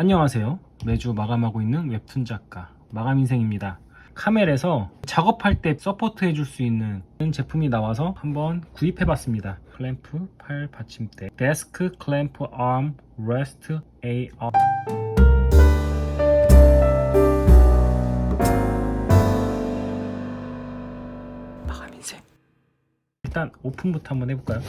안녕하세요. 매주 마감하고 있는 웹툰 작가 마감인생입니다. 카멜에서 작업할 때 서포트 해줄 수 있는 제품이 나와서 한번 구입해봤습니다. 클램프 팔 받침대 데스크 클램프 아र्म 레스트 AR 마감인생. 일단 오픈부터 한번 해볼까요?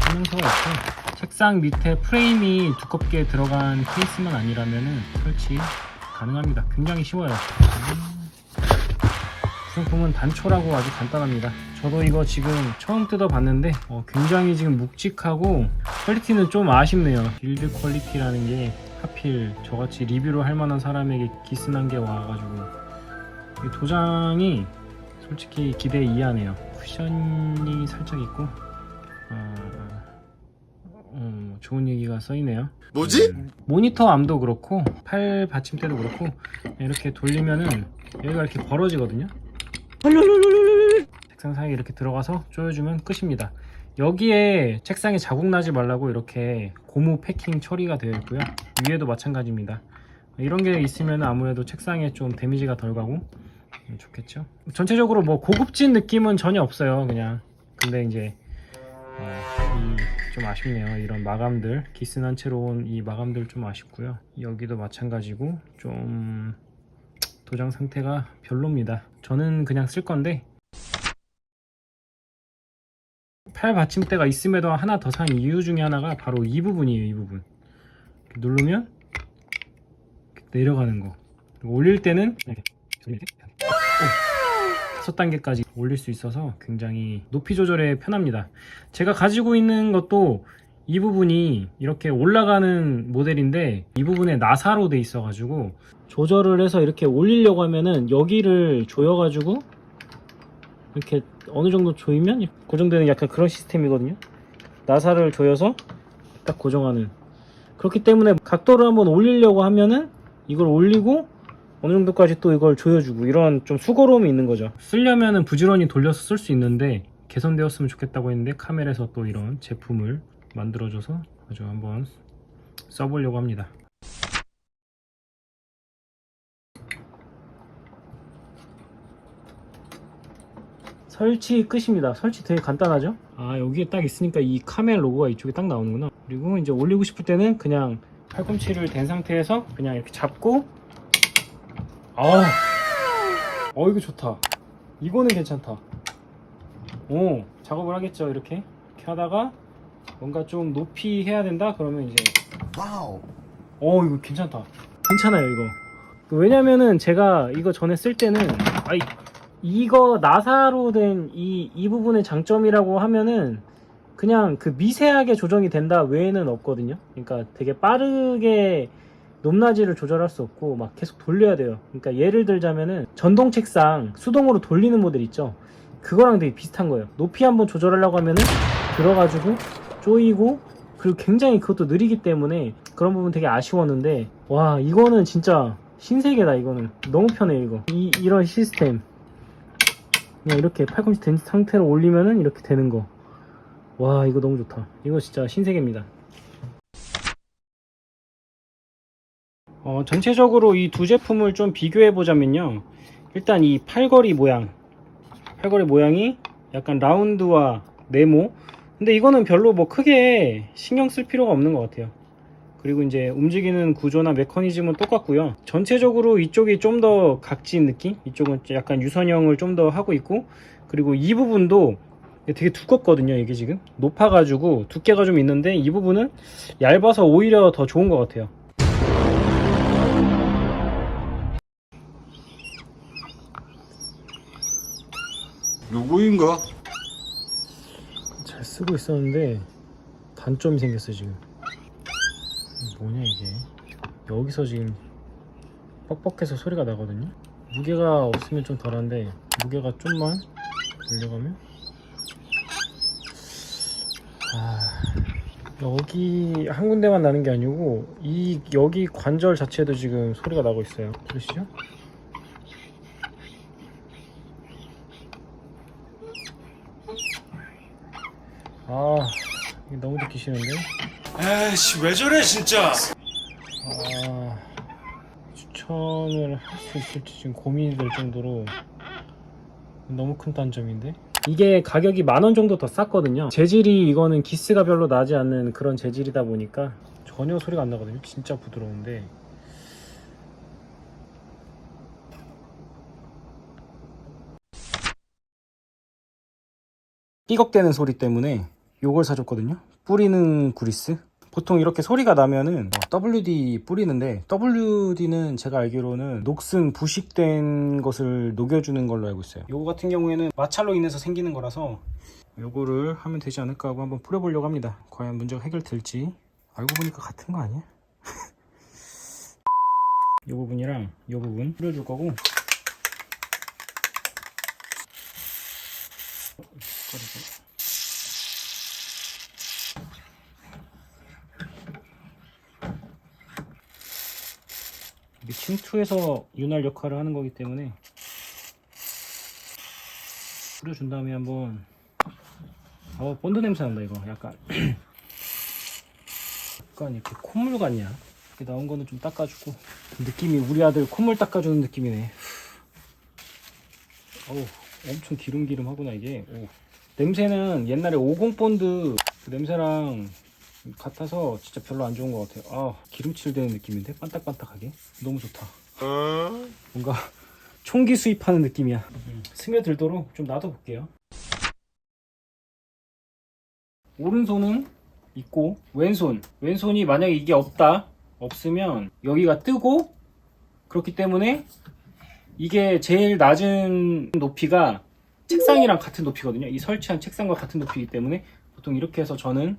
설명서가 있고 책상 밑에 프레임이 두껍게 들어간 케이스만 아니라면 설치 가능합니다. 굉장히 쉬워요. 구성품은 단초라고 아주 간단합니다. 저도 이거 지금 처음 뜯어봤는데 굉장히 지금 묵직하고 퀄리티는 좀 아쉽네요. 빌드 퀄리티라는 게 하필 저같이 리뷰를 할 만한 사람에게 기스난 게 와가지고 이 도장이 솔직히 기대 이하네요. 쿠션이 살짝 있고 좋은 얘기가 써있네요. 뭐지? 모니터 암도 그렇고 팔 받침대도 그렇고 이렇게 돌리면은 여기가 이렇게 벌어지거든요. 책상 사이에 이렇게 들어가서 조여주면 끝입니다. 여기에 책상에 자국 나지 말라고 이렇게 고무 패킹 처리가 되어 있고요. 위에도 마찬가지입니다. 이런 게 있으면 아무래도 책상에 좀 데미지가 덜 가고 좋겠죠. 전체적으로 뭐 고급진 느낌은 전혀 없어요. 그냥 근데 이제 좀 아쉽네요. 이런 마감들, 기스난 채로 온 이 마감들 좀 아쉽고요. 여기도 마찬가지고 좀 도장 상태가 별로입니다. 저는 그냥 쓸 건데 팔 받침대가 있음에도 하나 더 산 이유 중에 하나가 바로 이 부분이에요. 이 부분 누르면 내려가는 거, 그리고 올릴 때는 5단계까지 올릴 수 있어서 굉장히 높이 조절에 편합니다. 제가 가지고 있는 것도 이 부분이 이렇게 올라가는 모델인데 이 부분에 나사로 돼 있어 가지고 조절을 해서 이렇게 올리려고 하면은 여기를 조여 가지고 이렇게 어느 정도 조이면 고정되는 약간 그런 시스템이거든요. 나사를 조여서 딱 고정하는. 그렇기 때문에 각도를 한번 올리려고 하면은 이걸 올리고 어느 정도까지 또 이걸 조여주고 이런 좀 수고로움이 있는 거죠. 쓰려면은 부지런히 돌려서 쓸 수 있는데 개선되었으면 좋겠다고 했는데 카멜에서 또 이런 제품을 만들어줘서 아주 한번 써보려고 합니다. 설치 끝입니다. 설치 되게 간단하죠? 여기에 딱 있으니까 이 카멜 로고가 이쪽에 딱 나오는구나. 그리고 이제 올리고 싶을 때는 그냥 팔꿈치를 댄 상태에서 그냥 이렇게 잡고 이거 좋다. 이거는 괜찮다. 작업을 하겠죠. 이렇게 하다가 뭔가 좀 높이 해야 된다 그러면 이제 와우. 이거 괜찮다. 괜찮아요 이거. 왜냐면은 제가 이거 전에 쓸 때는 이거 나사로 된 이 부분의 장점이라고 하면은 그냥 그 미세하게 조정이 된다 외에는 없거든요. 그러니까 되게 빠르게 높낮이를 조절할 수 없고 막 계속 돌려야 돼요. 그러니까 예를 들자면은 전동 책상 수동으로 돌리는 모델 있죠. 그거랑 되게 비슷한 거예요. 높이 한번 조절하려고 하면은 들어가지고 조이고, 그리고 굉장히 그것도 느리기 때문에 그런 부분 되게 아쉬웠는데 와 이거는 진짜 신세계다. 이거는 너무 편해요. 이거 이런 시스템 그냥 이렇게 팔꿈치 된 상태로 올리면은 이렇게 되는 거. 와 이거 너무 좋다. 이거 진짜 신세계입니다. 전체적으로 이 두 제품을 좀 비교해 보자면요. 일단 이 팔걸이 모양이 약간 라운드와 네모. 근데 이거는 별로 뭐 크게 신경 쓸 필요가 없는 것 같아요. 그리고 이제 움직이는 구조나 메커니즘은 똑같고요. 전체적으로 이쪽이 좀 더 각진 느낌? 이쪽은 약간 유선형을 좀 더 하고 있고, 그리고 이 부분도 되게 두껍거든요. 이게 지금 높아가지고 두께가 좀 있는데 이 부분은 얇아서 오히려 더 좋은 것 같아요. 누구인가? 잘 쓰고 있었는데 단점이 생겼어요. 지금 뭐냐 이게, 여기서 지금 뻑뻑해서 소리가 나거든요. 무게가 없으면 좀 덜한데 무게가 좀만 올려가면 여기 한 군데만 나는 게 아니고 여기 관절 자체도 지금 소리가 나고 있어요. 들으시죠? 이게 너무 듣기 싫은데. 에이씨 왜 저래 진짜. 추천을 할 수 있을지 지금 고민이 될 정도로 너무 큰 단점인데, 이게 가격이 10,000원 정도 더 쌌거든요. 재질이 이거는 기스가 별로 나지 않는 그런 재질이다 보니까 전혀 소리가 안 나거든요. 진짜 부드러운데 삐걱대는 소리 때문에 요걸 사줬거든요. 뿌리는 그리스. 보통 이렇게 소리가 나면은 WD 뿌리는데, WD는 제가 알기로는 녹슨 부식된 것을 녹여주는 걸로 알고 있어요. 요거 같은 경우에는 마찰로 인해서 생기는 거라서 요거를 하면 되지 않을까 하고 한번 뿌려보려고 합니다. 과연 문제가 해결될지. 알고 보니까 같은 거 아니야? 요 부분이랑 요 부분 뿌려줄 거고, 이게 침투해서 윤활 역할을 하는 거기 때문에 뿌려준 다음에 한번, 본드 냄새 난다 이거. 약간 약간 이렇게 콧물 같냐, 이렇게 나온 거는 좀 닦아주고. 느낌이 우리 아들 콧물 닦아주는 느낌이네. 어우, 엄청 기름기름하구나 이게. 오. 냄새는 옛날에 50 본드 그 냄새랑 같아서 진짜 별로 안 좋은 것 같아요. 기름칠 되는 느낌인데, 반딱반딱하게 너무 좋다. 뭔가 총기 수입하는 느낌이야. 스며들도록 좀 놔둬볼게요. 오른손은 있고, 왼손이 만약에 이게 없으면 여기가 뜨고, 그렇기 때문에 이게 제일 낮은 높이가 책상이랑 같은 높이거든요. 이 설치한 책상과 같은 높이이기 때문에 보통 이렇게 해서 저는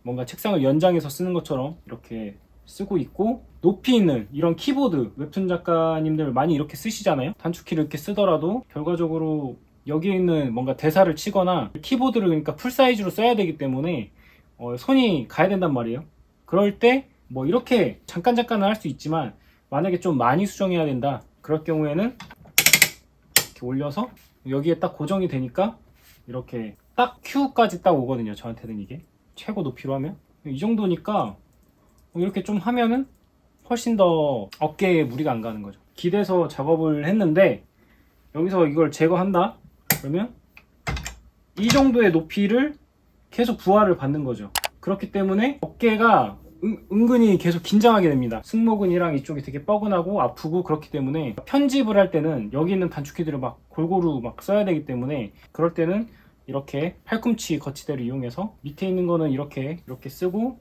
뭔가 책상을 연장해서 쓰는 것처럼 이렇게 쓰고 있고, 높이 있는 이런 키보드, 웹툰 작가님들 많이 이렇게 쓰시잖아요. 단축키를 이렇게 쓰더라도 결과적으로 여기에 있는 뭔가 대사를 치거나 키보드를 그러니까 풀사이즈로 써야 되기 때문에 손이 가야 된단 말이에요. 그럴 때 뭐 이렇게 잠깐은 할 수 있지만, 만약에 좀 많이 수정해야 된다, 그럴 경우에는 이렇게 올려서 여기에 딱 고정이 되니까 이렇게 딱 Q까지 딱 오거든요. 저한테는 이게 최고 높이로 하면 이 정도니까, 이렇게 좀 하면은 훨씬 더 어깨에 무리가 안 가는 거죠. 기대서 작업을 했는데 여기서 이걸 제거한다 그러면 이 정도의 높이를 계속 부하를 받는 거죠. 그렇기 때문에 어깨가 은근히 계속 긴장하게 됩니다. 승모근이랑 이쪽이 되게 뻐근하고 아프고, 그렇기 때문에 편집을 할 때는 여기 있는 단축키들을 막 골고루 막 써야 되기 때문에, 그럴 때는 이렇게 팔꿈치 거치대를 이용해서 밑에 있는 거는 이렇게 쓰고,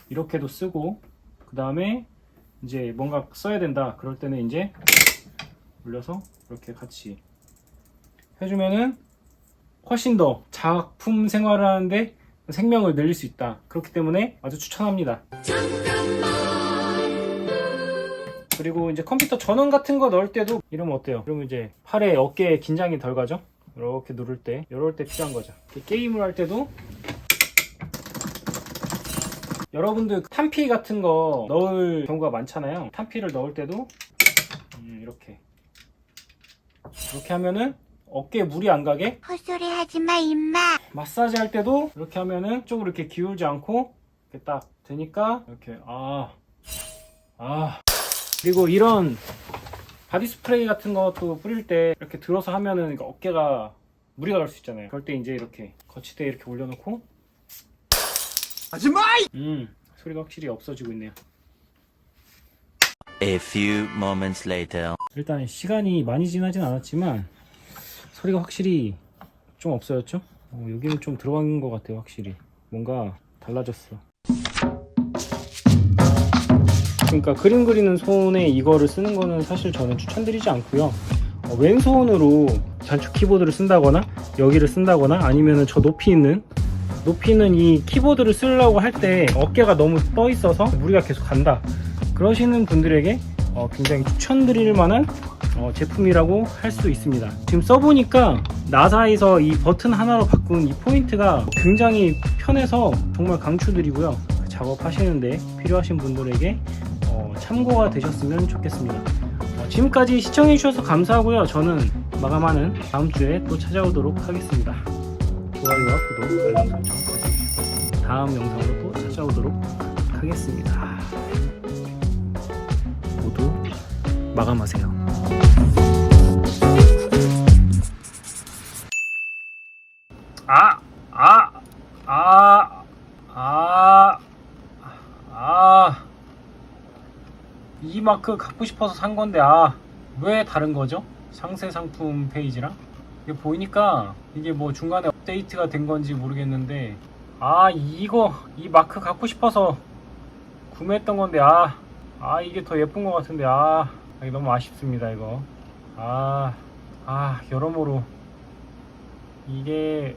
이렇게도 쓰고, 그 다음에 이제 뭔가 써야 된다 그럴 때는 이제 올려서 이렇게 같이 해주면은 훨씬 더 작품 생활을 하는데 생명을 늘릴 수 있다. 그렇기 때문에 아주 추천합니다. 그리고 이제 컴퓨터 전원 같은 거 넣을 때도 이러면 어때요? 그러면 이제 팔에 어깨에 긴장이 덜 가죠? 이렇게 누를 때, 이럴 때 필요한 거죠. 게임을 할 때도 여러분들 탄피 같은 거 넣을 경우가 많잖아요. 탄피를 넣을 때도 이렇게 하면은 어깨에 물이 안 가게. 헛소리 하지마 임마. 마사지 할 때도 이렇게 하면은 쪽으로 이렇게 기울지 않고 이렇게 딱 되니까 이렇게 그리고 이런 바디 스프레이 같은 것도 뿌릴 때 이렇게 들어서 하면은 어깨가 무리가 갈 수 있잖아요. 그럴 때 이제 이렇게 거치대에 이렇게 올려놓고 하지마! 소리가 확실히 없어지고 있네요. A few moments later. 일단 시간이 많이 지나진 않았지만 소리가 확실히 좀 없어졌죠? 여기는 좀 들어간 것 같아요. 확실히 뭔가 달라졌어. 그러니까 그림 그리는 손에 이거를 쓰는 거는 사실 저는 추천드리지 않고요. 왼손으로 단축 키보드를 쓴다거나 여기를 쓴다거나, 아니면은 저 높이 있는 이 키보드를 쓰려고 할 때 어깨가 너무 떠 있어서 무리가 계속 간다, 그러시는 분들에게 굉장히 추천드릴 만한 제품이라고 할 수 있습니다. 지금 써보니까 나사에서 이 버튼 하나로 바꾼 이 포인트가 굉장히 편해서 정말 강추드리고요. 작업하시는데 필요하신 분들에게 참고가 되셨으면 좋겠습니다. 지금까지 시청해주셔서 감사하고요. 저는 마감하는 다음 주에 또 찾아오도록 하겠습니다. 좋아요와 구독, 알람 설정 부탁드립니다. 다음 영상으로 또 찾아뵙겠습니다. 찾아오도록 하겠습니다. 모두 마감하세요. 이 마크 갖고 싶어서 산 건데 왜 다른 거죠? 상세 상품 페이지랑 이게 보이니까 이게 뭐 중간에 업데이트가 된 건지 모르겠는데 이 마크 갖고 싶어서 구매했던 건데 이게 더 예쁜 것 같은데 이게 너무 아쉽습니다. 이거 여러모로 이게